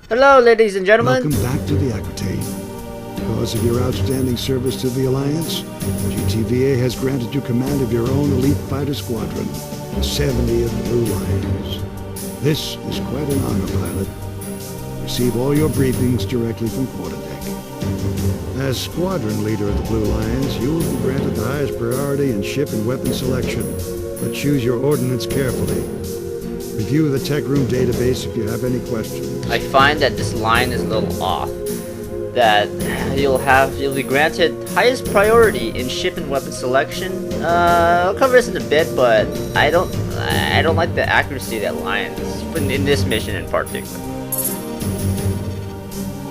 Hello, ladies and gentlemen. Welcome back to the Aquitaine. Because of your outstanding service to the Alliance, GTVA has granted you command of your own elite fighter squadron, the 70th Blue Lions. This is quite an honor, pilot. Receive all your briefings directly from quarterdeck. As squadron leader of the Blue Lions, you will be granted the highest priority in ship and weapon selection, but choose your ordnance carefully. Review the tech room database if you have any questions. I find that this line is a little off. That you'll be granted highest priority in ship and weapon selection. I'll cover this in a bit, but I don't like the accuracy of that line in this mission in particular.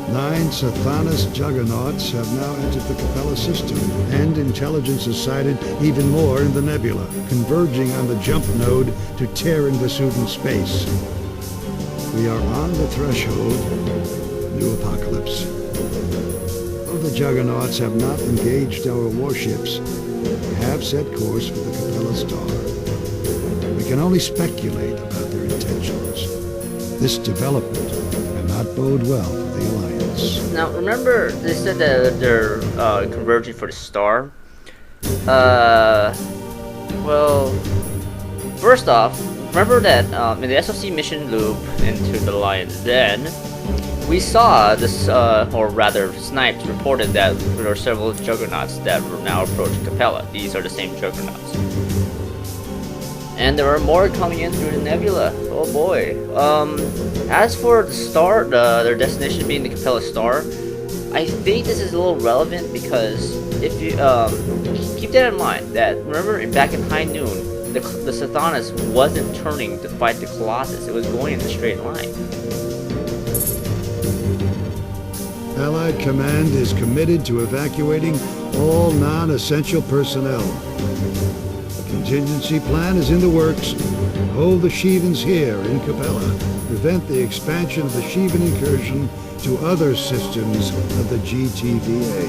9 Sathanas juggernauts have now entered the Capella system, and intelligence is sighted even more in the nebula, converging on the jump node to Terran Vasudan space. We are on the threshold of new apocalypse. Though the juggernauts have not engaged our warships, we have set course for the Capella star. We can only speculate about their intentions. This development cannot bode well for the Alliance. Now, remember, they said that they're converging for the star. Well, first off, remember that in the SOC mission loop into the Alliance Den, we saw this, or rather, Snipes reported that there are several juggernauts that were now approaching Capella. These are the same juggernauts. And there are more coming in through the nebula. Oh boy. As for the star, their destination being the Capella star, I think this is a little relevant because if you keep that in mind, that remember back in High Noon, the Sathanas wasn't turning to fight the Colossus; it was going in a straight line. Allied command is committed to evacuating all non-essential personnel. Contingency plan is in the works. Hold the Shivans here in Capella. Prevent the expansion of the Shivan incursion to other systems of the GTVA.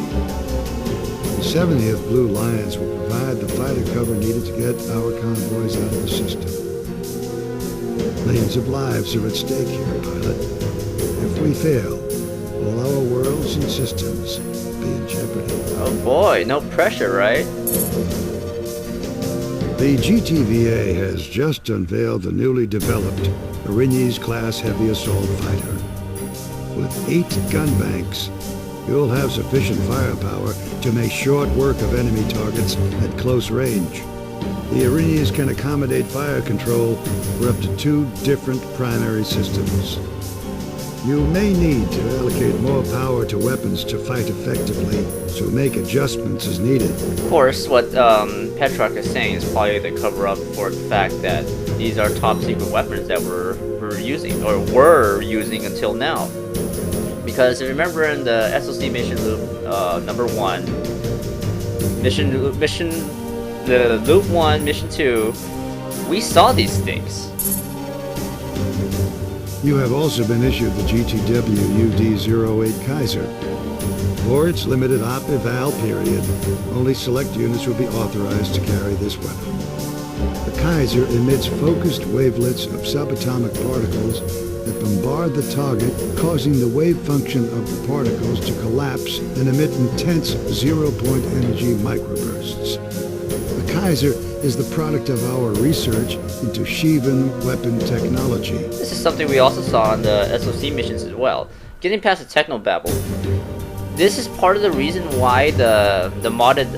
The 70th Blue Lions will provide the fighter cover needed to get our convoys out of the system. Millions of lives are at stake here, pilot. If we fail, all our worlds and systems will be in jeopardy. Oh boy, no pressure, right? The GTVA has just unveiled the newly developed Erinyes-class heavy assault fighter. With 8 gun banks, you'll have sufficient firepower to make short work of enemy targets at close range. The Erinyes can accommodate fire control for up to 2 different primary systems. You may need to allocate more power to weapons to fight effectively, so make adjustments as needed. Of course, what Petrarch is saying is probably the cover up for the fact that these are top secret weapons that we're using, or were using until now. Because remember in the SOC mission loop number 1, the loop 1, mission 2, we saw these things. You have also been issued the GTW UD-08 Kaiser. For its limited op eval period, only select units will be authorized to carry this weapon. The Kaiser emits focused wavelets of subatomic particles that bombard the target, causing the wave function of the particles to collapse and emit intense zero-point energy microbursts. The Kaiser is the product of our research into Shivan weapon technology. This is something we also saw in the SOC missions as well. Getting past the technobabble, this is part of the reason why the modded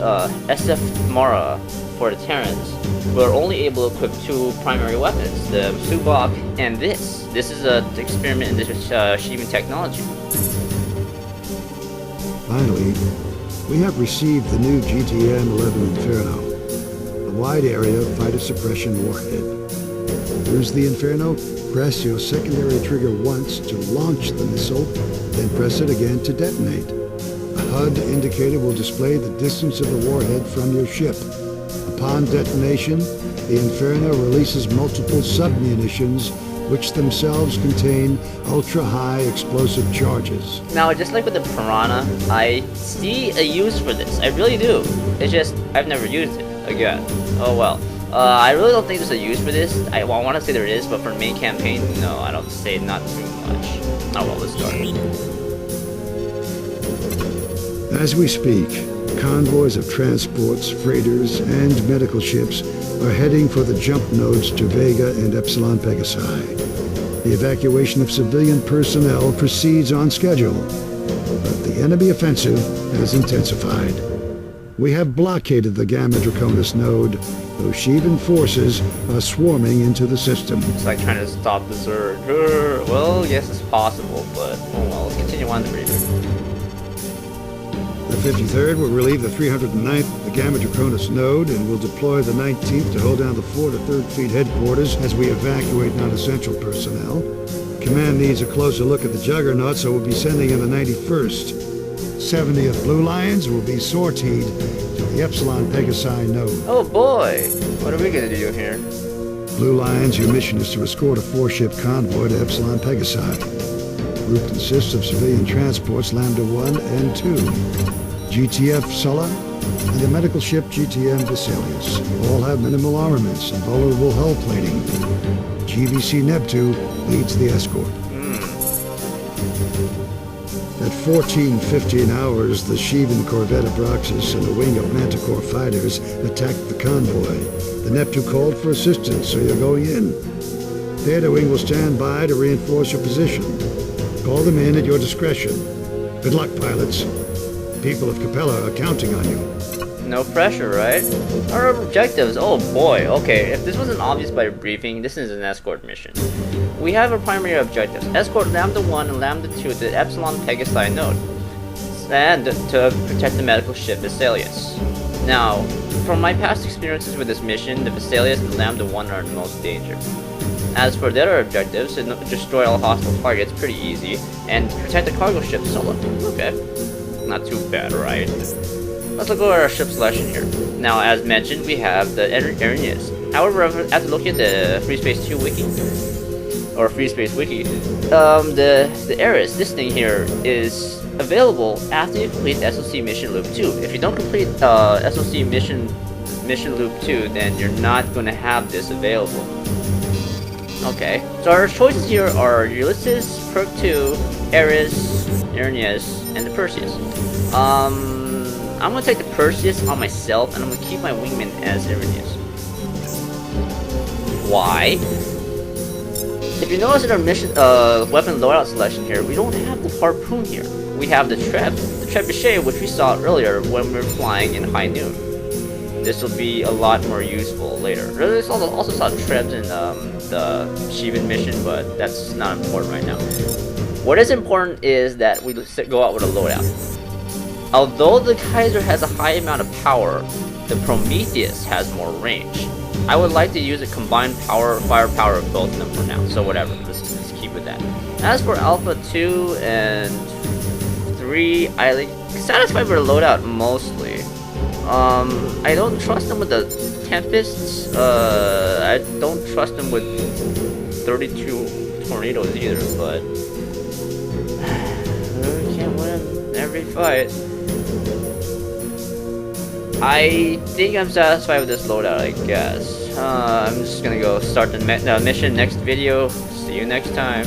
SF Mara for the Terrans were only able to equip 2 primary weapons, the Subak and this. This is an experiment in this Shivan technology. Finally, we have received the new GTM-11 Inferno, a wide area fighter suppression warhead. Use the Inferno, press your secondary trigger once to launch the missile, then press it again to detonate. A HUD indicator will display the distance of the warhead from your ship. Upon detonation, the Inferno releases multiple sub-munitions, which themselves contain ultra-high explosive charges. Now, just like with the Piranha, I see a use for this. I really do. It's just, I've never used it. Again. Oh well. I really don't think there's a use for this. I want to say there is, but for main campaign, no, I don't say not too much. Oh well, let's start. As we speak, convoys of transports, freighters, and medical ships are heading for the jump nodes to Vega and Epsilon Pegasi. The evacuation of civilian personnel proceeds on schedule, but the enemy offensive has intensified. We have blockaded the Gamma Draconis node, though Shivan forces are swarming into the system. It's like trying to stop the surge. Well, yes, it's possible, but oh well, let's continue on the briefing. The 53rd will relieve the 309th of the Gamma Draconis node and will deploy the 19th to hold down the 4th to 3rd Fleet headquarters as we evacuate non-essential personnel. Command needs a closer look at the Juggernaut, so we'll be sending in the 91st. 70th Blue Lions will be sortied to the Epsilon Pegasi node. Oh boy, what are we gonna do here? Blue Lions, your mission is to escort a 4-ship convoy to Epsilon Pegasi. The group consists of civilian transports Lambda 1 and 2, GTF Sulla, and the medical ship GTM Vesalius. All have minimal armaments and vulnerable hull plating. GVC Neptune leads the escort. At 14:15 hours, the Shivan corvette Abraxas and a wing of Manticore fighters attacked the convoy. The Neptune called for assistance, so you're going in. Theater wing will stand by to reinforce your position. Call them in at your discretion. Good luck, pilots. People of Capella are counting on you. No pressure, right? Our objectives, oh boy, okay, if this wasn't obvious by the briefing, this is an escort mission. We have our primary objectives: escort Lambda 1 and Lambda 2 to the Epsilon Pegasi node, and to protect the medical ship Vesalius. Now, from my past experiences with this mission, the Vesalius and Lambda 1 are in the most danger. As for the other objectives, to destroy all hostile targets, pretty easy, and protect the cargo ship Solo. Okay, not too bad, right? Let's look over our ship selection here. Now, as mentioned, we have the Erinius. However, after looking at the Freespace 2 wiki, or Freespace wiki, the Eris, this thing here, is available after you complete the SOC mission loop 2. If you don't complete SOC mission loop 2, then you're not going to have this available. Okay, so our choices here are Ulysses, Perk 2, Eris, Erinius, and the Perseus. I'm gonna take the Perseus on myself, and I'm gonna keep my wingman as Erinius. Why? If you notice in our mission, weapon loadout selection here, we don't have the harpoon here. We have the trebuchet, which we saw earlier when we were flying in high noon. This will be a lot more useful later. We also saw trebs in the Shivan mission, but that's not important right now. What is important is that we go out with a loadout. Although the Kaiser has a high amount of power, the Prometheus has more range. I would like to use a combined firepower of both of them for now, so whatever, let's keep with that. As for Alpha 2 and 3, I'm satisfied with the loadout mostly. I don't trust them with the Tempests, I don't trust them with 32 Tornadoes either, but we can't win every fight. I think I'm satisfied with this loadout, I guess. I'm just gonna go start the mission next video. See you next time.